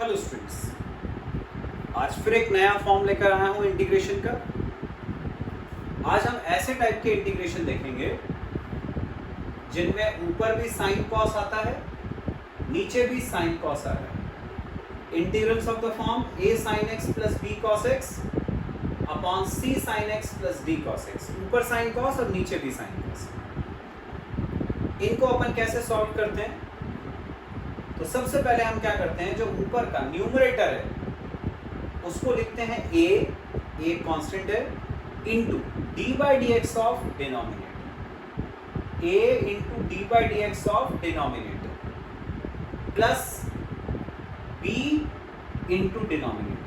Hello students, आज फिर एक नया फॉर्म लेकर आया हूँ इंटीग्रेशन का। आज हम ऐसे टाइप के इंटीग्रेशन देखेंगे जिनमें ऊपर भी साइन कॉस आता है, नीचे भी साइन कॉस आ रहा है। Integrals of the form a sin x plus b cos x upon c sin x plus d cos x। ऊपर साइन कॉस और नीचे भी साइन कॉस। इनको अपन कैसे सॉल्व करते हैं? तो सबसे पहले हम क्या करते हैं, जो ऊपर का न्यूमरेटर है उसको लिखते हैं a कांस्टेंट है, into d by D x of denominator, a into D by D x of denominator plus b into denominator.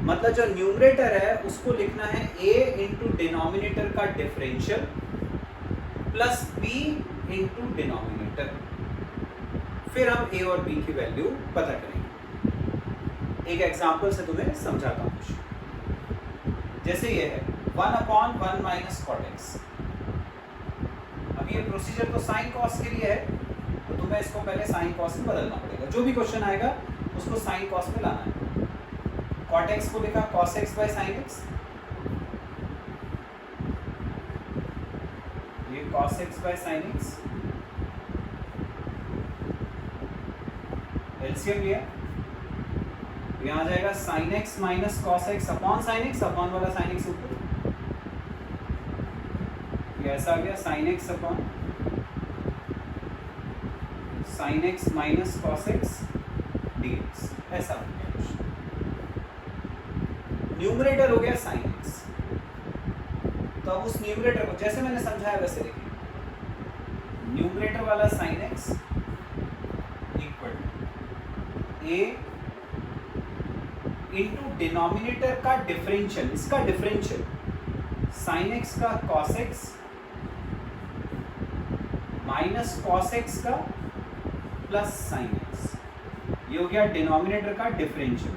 मतलब जो न्यूमरेटर है उसको लिखना है a इंटू डिनोमिनेटर का differential plus b into denominator. फिर हम a और b की वैल्यू पता करेंगे। एक एग्जांपल से तुम्हें समझाता हूँ कुछ। जैसे ये है 1 अपॉन 1 माइनस कॉट एक्स। अब ये प्रोसीजर तो साइन कॉस के लिए है, तो तुम्हें इसको पहले साइन कॉस में बदलना पड़ेगा। जो भी क्वेश्चन आएगा उसको साइन कॉस में लाना है। कॉट एक्स को लिखा cos X by sine X, ये cos X by sine X. LCM लिया, यहाँ आ जाएगा sine X minus cos X upon sine X, upon वाला साइन एक्स ऊपर, ये ऐसा आ गया sine X upon sine X minus cos X D X, ऐसा हो गया। न्यूमरेटर हो गया साइन एक्स। तो अब उस न्यूमरेटर को जैसे मैंने समझाया वैसे लिखिए। न्यूमरेटर वाला साइन एक्स इक्वल ए इंटू डिनोमिनेटर का डिफरेंशियल, इसका डिफरेंशियल साइन एक्स का cos x minus cos x का प्लस साइन एक्स, ये हो गया डिनोमिनेटर का डिफरेंशियल।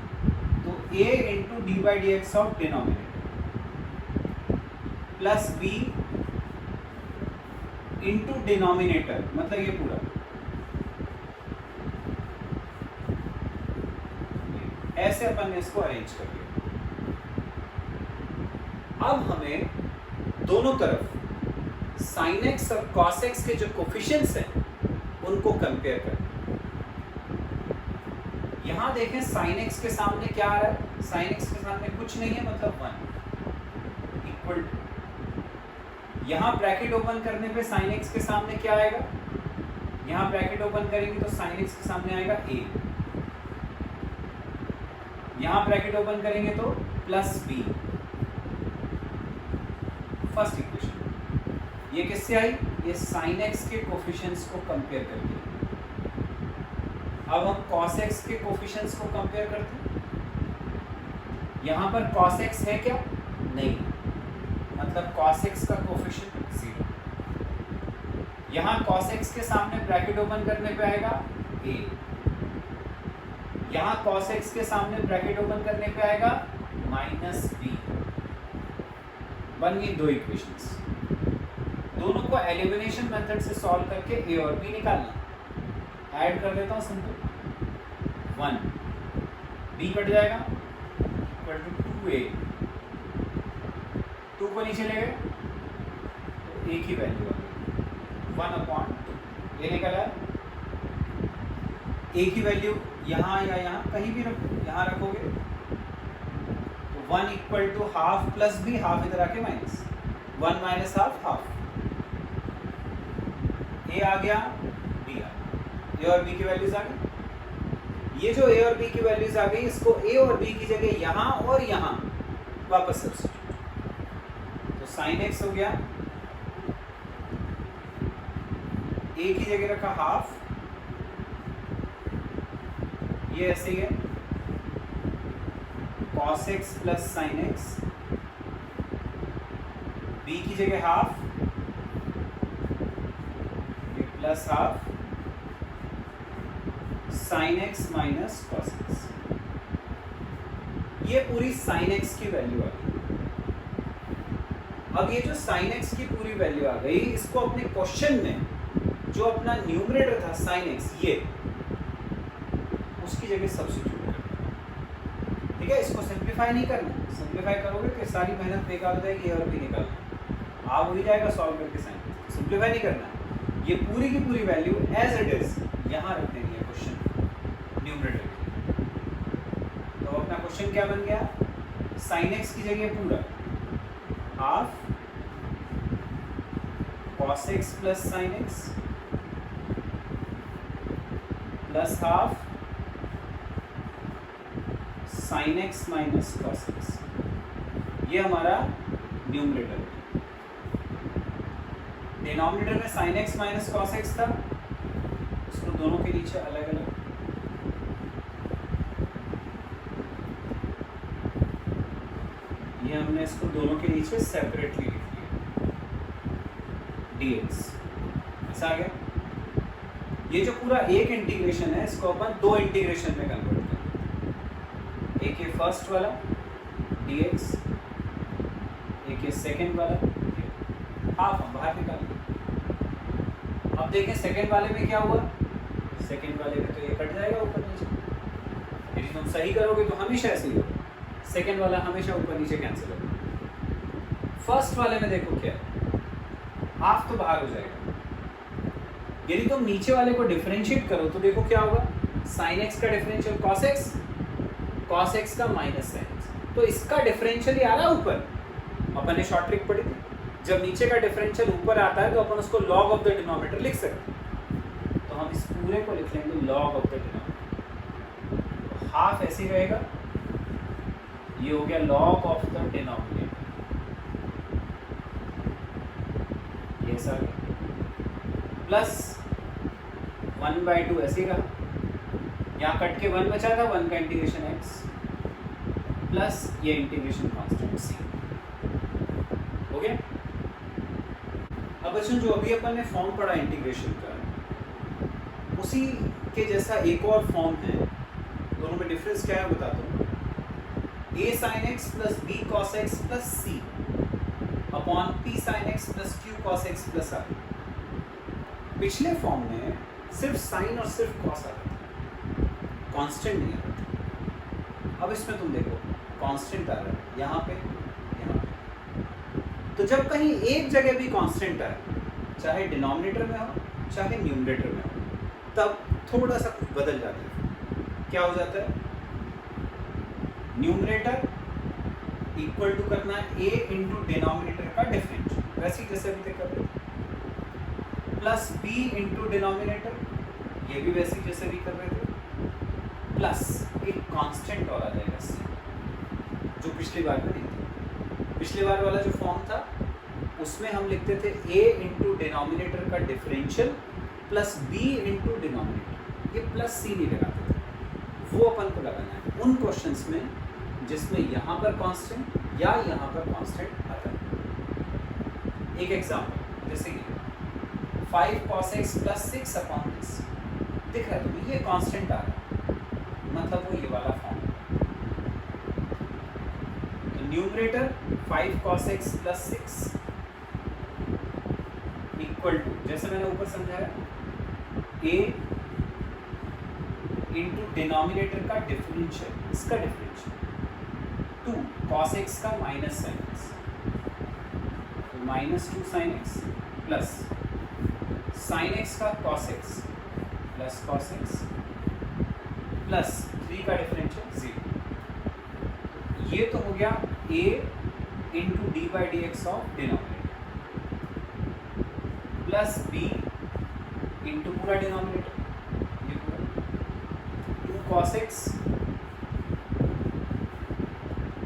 तो a into D by D x of denominator plus b into denominator, मतलब ये पूरा ऐसे अपन ने इसको अरेंज कर लिया। अब हमें दोनों तरफ साइन एक्स और कॉस एक्स के जो कोफिशिएंट्स हैं उनको कंपेयर करना। यहां देखें साइन एक्स के सामने क्या आ रहा है, साइन एक्स के सामने कुछ नहीं है, मतलब 1 इक्वल। यहां ब्रैकेट ओपन करने पे साइन एक्स के सामने क्या आएगा, यहां ब्रैकेट ओपन करेंगे तो साइन एक्स के सामने आएगा a, यहां ब्रैकेट ओपन करेंगे तो प्लस b। फर्स्ट इक्वेशन ये किससे आई, ये साइन एक्स के कोफिशिएंट्स को कंपेयर करके। अब हम cos x के कोफिशिएंट्स को कंपेयर करते हैं। यहां पर cos x है क्या, नहीं, मतलब cos x का कोफिशिएंट 0। यहां cos x के सामने ब्रैकेट ओपन करने पे आएगा a, यहां cos x के सामने ब्रैकेट ओपन करने पे आएगा माइनस b। बन गई दो इक्वेशंस। दोनों को एलिमिनेशन मेथड से सॉल्व करके a और b निकालना। ऐड कर देता हूं सिंपल, 1 b कट जाएगा इक्वल टू 2a, 2 को नीचे ले गए तो a की वैल्यू आ गई 1 अपॉन 2। ये निकला a की वैल्यू यहाँ या यहाँ कहीं भी रखो, यहाँ रखोगे तो 1 equal to half plus b, half इधर आके minus 1 minus half, half. a आ गया b आ गया, a और b की वैल्यूज आ गई। ये जो a और b की वैल्यूज आ गई, इसको a और b की जगह यहाँ और यहाँ वापस सब्स्टिट्यूट। तो साइन x हो गया, a की जगह रखा हाफ, ये ऐसे ही है cos x plus sign x, b की जगह हाफ, ये plus half sine x minus cos x। ये पूरी साइन x की वैल्यू आ गई। अब ये जो साइन x की पूरी वैल्यू आ गई, इसको अपने क्वेश्चन में जो अपना न्यूमरेटर था साइन x, ये की जगह सब्स्टिट्यूट करना है। ठीक है, इसको सिंप्लीफाई नहीं करना, सिंप्लीफाई करोगे तो सारी मेहनत बेकार हो जाएगी, ए और बी निकालना आप हो ही जाएगा सॉल्व करके साइन। सिंप्लीफाई नहीं करना है, ये पूरी की पूरी वैल्यू एज इट इज यहाँ रख देनी है क्वेश्चन न्यूमरेटर की। तो अपना क्वेश्चन क्या बन गया, साइन एक्स की जगह पूरा half cos x plus sine x plus half sine X minus cos x, ये हमारा न्यूमरेटर है। डिनोमिनेटर में sign X minus cos x था, इसको दोनों के नीचे अलग अलग ये हमने इसको दोनों के नीचे सेपरेटली लिख लिया dx, ऐसा आ गया। ये जो पूरा एक इंटीग्रेशन है इसको अपन दो इंटीग्रेशन में कन्वर्ट करें, एक ये फर्स्ट वाला dx, एक ये सेकेंड वाला हाफ हम बाहर निकालेंगे। अब देखें सेकेंड वाले में क्या हुआ, सेकेंड वाले में तो ये कट जाएगा ऊपर नीचे, यदि तुम सही करोगे तो हमेशा ऐसे ही होगा, सेकेंड वाला हमेशा ऊपर नीचे कैंसिल होगा। फर्स्ट वाले में देखो क्या हाफ तो बाहर हो जाएगा, यदि तुम नीचे वाले को डिफरेंशिएट करो तो देखो क्या होगा, साइन एक्स का डिफरेंशियल कॉस एक्स का माइनस साइन एक्स, तो इसका डिफरेंशियल ही आ रहा है ऊपर। अपन ने शॉर्ट ट्रिक पढ़ी थी, जब नीचे का डिफरेंशियल ऊपर आता है तो अपन उसको लॉग ऑफ द डिनोमिनेटर लिख सकते हैं, तो हम इस पूरे को लिख लेंगे लॉग ऑफ द डिनोमिनेटर। तो हाफ ऐसे ही रहेगा, ये हो गया लॉग ऑफ द डिनोमिनेटर, ये ऐसा प्लस 1/2 ऐसे ही रहा, यहाँ कट के 1 बचा था, 1 का इंटीग्रेशन x प्लस ये इंटीग्रेशन कांस्टेंट c हो गया। अब बच्चों जो अभी अपन ने फॉर्म पढ़ा इंटीग्रेशन का, उसी के जैसा एक और फॉर्म है, दोनों में डिफरेंस क्या है बताता हूँ। a sin x plus b cos x plus c upon p sin x plus q cos x plus r। पिछले फॉर्म में सिर्फ साइन और सिर्फ कॉस आता था, कांस्टेंट नहीं आता था। अब इसमें तुम देखो कांस्टेंट आ रहा है यहाँ पे, यहाँ पे। तो जब कहीं एक जगह भी कांस्टेंट आए, चाहे डिनोमिनेटर में हो चाहे न्यूमरेटर में हो, तब थोड़ा सा कुछ बदल जाता है। क्या हो जाता है, न्यूमरेटर इक्वल टू करना है a इंटू डिनोमिनेटर का डिफरेंशियल, वैसे जैसे अभी तक कर रहे थे, प्लस b इंटू डिनोमिनेटर, ये भी वैसे जैसे भी कर रहे थे, प्लस एक कांस्टेंट और आ जाएगा इससे, जो पिछली बार में नहीं था। पिछली बार वाला जो फॉर्म था उसमें हम लिखते थे a इंटू डिनोमिनेटर का differential plus b into denominator, ये प्लस c नहीं लगाते थे, वो अपन को लगाना है उन क्वेश्चंस में जिसमें यहाँ पर कांस्टेंट या यहाँ पर कांस्टेंट आता है। एक एग्जांपल जैसे कि 5 cos x plus 6 upon this, दिख रहा है तुम्हें ये कांस्टेंट आ रहा है, मतलब वो ये वाला फॉर्म। तो numerator 5 cos x plus 6 equal to, जैसे मैंने ऊपर समझाया, a इंटू डिनोमिनेटर का डिफरेंशियल, इसका डिफरेंशियल 2 cos x का माइनस साइन एक्स, तो minus 2 sine x plus sine x का cos x plus cos x plus 3 का डिफरेंशियल 0। ये तो हो गया a into D by D x of denominator plus b into पूरा डिनोमिनेटर, ये पूरा 2 cos x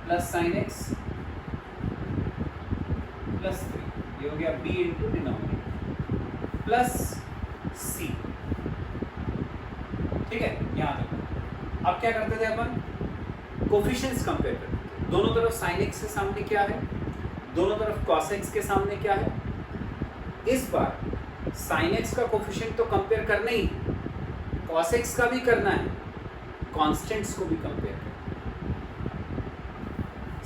plus sine x plus 3, ये हो गया b into denominator plus c। ठीक है, यहाँ तक। अब क्या करते थे अपन, कोफिशिएंट्स कंपेयर करते थे, दोनों तरफ साइन एक्स के सामने क्या है, दोनों तरफ कॉस एक्स के सामने क्या है। इस बार साइन एक्स का कोफिशिएंट तो कंपेयर करना ही, कॉस एक्स का भी करना है, कॉन्स्टेंट्स को भी कंपेयर करना है।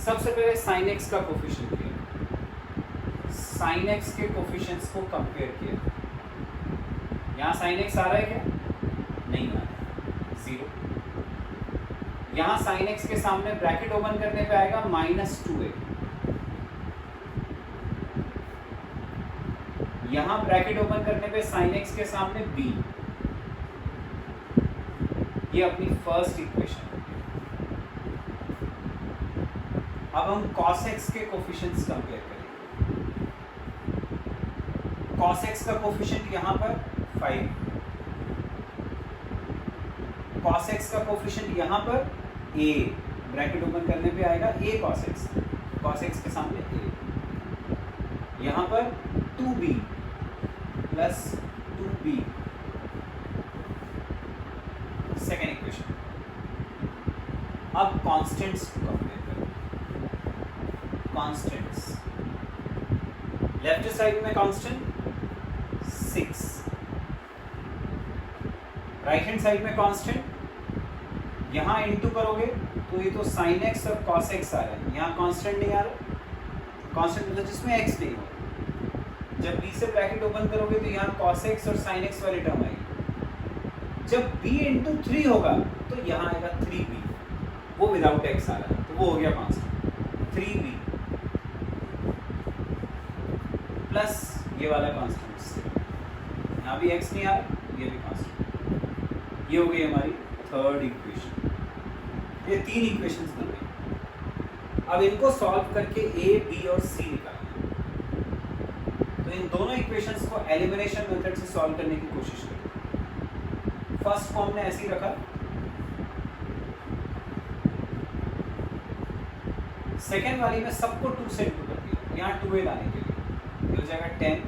सबसे पहले साइन एक्स का कोफिशिएंट किया, साइन एक्स के कोफिशिएंट्स को कंपेयर किया। यहाँ साइन एक्स आ रहा है क्या, नहीं आ रहा है, 0। यहाँ साइन एक्स के सामने ब्रैकेट ओपन करने पे आएगा -2a, यहाँ ब्रैकेट ओपन करने पे साइन एक्स के सामने b। ये अपनी फर्स्ट इक्वेशन है। अब हम cos x के कोफिशिएंट्स कंपेयर करेंगे। cos x का कोफिशिएंट यहाँ पर 5, cos x का कोफिशिएंट यहाँ पर a, ब्रैकेट ओपन करने पे आएगा a cos x के सामने a, यहाँ पर 2b plus 2b, second equation. अब कॉन्स्टेंट्स कंपेयर करें। कॉन्स्टेंट्स, लेफ्ट साइड में कांस्टेंट 6, राइट हैंड साइड में कांस्टेंट। यहाँ इनटू करोगे तो ये तो साइन एक्स और कॉस एक्स आ रहा है, यहाँ कांस्टेंट नहीं आ रहा। कांस्टेंट मतलब जिसमें एक्स नहीं हो। जब b से ब्रैकेट ओपन करोगे तो यहाँ cos x और sin x वाली टर्म आएगी। जब b इंटू 3 होगा तो यहाँ आएगा 3b, वो विदाउट x आ रहा है, तो वो हो गया कांस्टेंट 3b प्लस ये वाला कांस्टेंट, यहाँ भी x नहीं आ रहा, ये भी कांस्टेंट। ये हो गई हमारी थर्ड इक्वेशन। ये 3 इक्वेशंस बन गई। अब इनको सॉल्व करके a, b और c निकालना। तो इन दोनों इक्वेशंस को एलिमिनेशन मेथड से सॉल्व करने की कोशिश करें। फर्स्ट फॉर्म ने ऐसे ही रखा, सेकेंड वाली में सबको 2 से इंटू कर दिया, यहाँ 2a लाने के लिए। ये हो जाएगा 10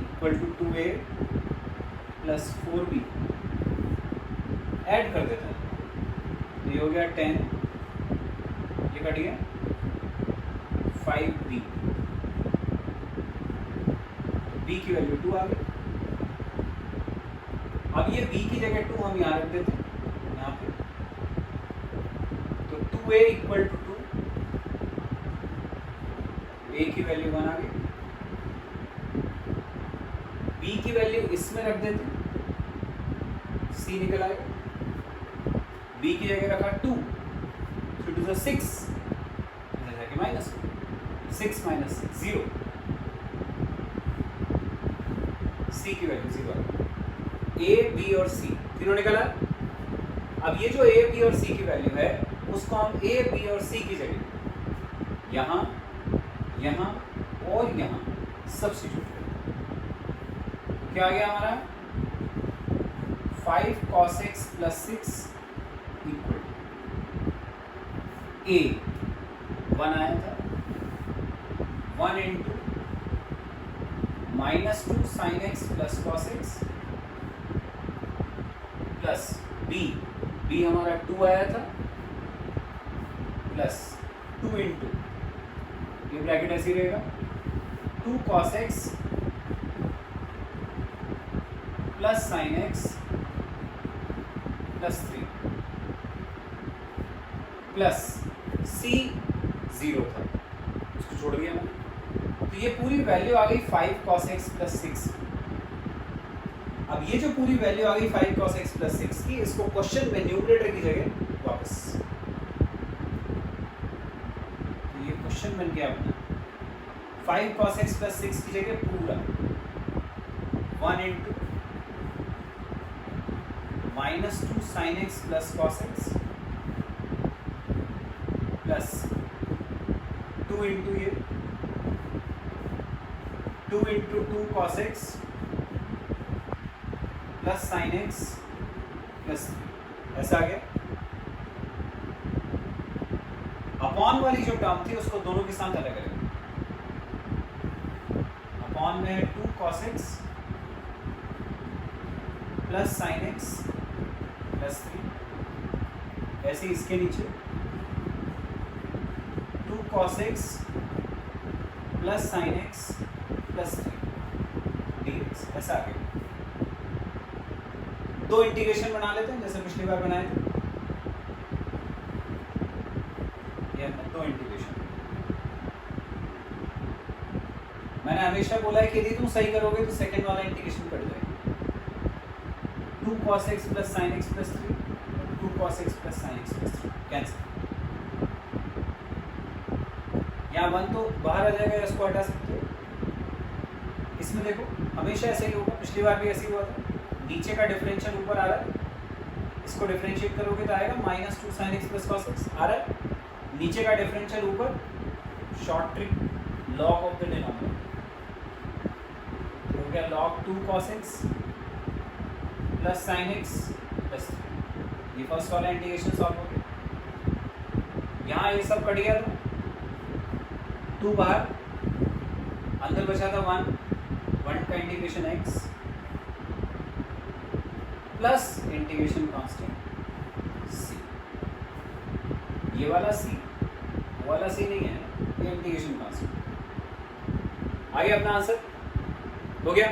equal to 2a plus 4b, add कर देते हैं। ये हो गया 10, ये कट गया 5b, b की वैल्यू 2 आ गई। अब ये b की जगह 2 हम यहाँ रख देते हैं, यहाँ पे तो 2a इक्वल टू 2, a की वैल्यू 1 आ गई। b की वैल्यू इसमें रख देते हैं, c निकल आएगा। b की जगह रखा 2, so 2 is 6, जैसा कि -6 minus 6 0, c की वैल्यू 0 a, b और c तीनों निकला। अब ये जो a, b और c की वैल्यू है उसको हम a, b और c की जगह यहाँ, यहाँ और यहाँ सब्स्टिट्यूट करें। तो क्या आ गया हमारा 5 cos x plus 6 equal a 1 आया था, 1 into -2 sin x plus cos x plus b हमारा 2 आया था, प्लस 2 इंटू, ये ब्रैकेट ऐसे ही रहेगा, 2 cos x plus sin x plus 3 plus c 0 था, उसको छोड़ दिया मैंने। तो ये पूरी वैल्यू आ गई 5 cos x प्लस 6। अब ये जो पूरी वैल्यू आ गई 5 cos x प्लस 6 की, इसको क्वेश्चन में न्यूमरेटर की जगह वापस, तो ये क्वेश्चन बन गया अपना 5 cos x प्लस 6 की जगह पूरा 1 into -2 sin x plus cos x plus 2 into ये 2 into 2 cos x plus sin x plus 3, ऐसा आ गया। अपॉन वाली जो टर्म थी उसको दोनों के साथ अलग करेंगे। अपॉन में 2 cos x plus sin x plus 3, ऐसे इसके नीचे 2 cos x plus sin x plus 3 dx, ऐसा आ गया। दो इंटीग्रेशन बना लेते हैं जैसे पिछली बार बनाए थे। ये दो इंटीग्रेशन, मैंने हमेशा बोला है कि यदि तुम सही करोगे तो सेकंड वाला इंटीग्रेशन कट जाएगा। 2 cos x plus sin x plus 3, cos x plus sin x plus 3 cancel. यहाँ 1 तो बाहर आ जाएगा, इसको हटा सकते हो। इसमें देखो हमेशा ऐसे ही होगा, पिछली बार भी ऐसे ही हुआ था, नीचे का डिफरेंशियल ऊपर आ रहा है, इसको डिफरेंशिएट करोगे तो आएगा -2 sin x plus cos x आ रहा है, नीचे का डिफरेंशियल ऊपर, short trick log of the denominator हो गया log 2 cos x plus sin x plus 3। ये फर्स्ट वाला इंटीग्रेशन सॉल्व हो गया। यहाँ ये सब कट गया, तो 2 बाहर, अंदर बचा था 1 का integration x plus integration constant c। ये वाला c, वो वाला c नहीं है, ये इंटीग्रेशन कांस्टेंट। आगे अपना आंसर हो गया।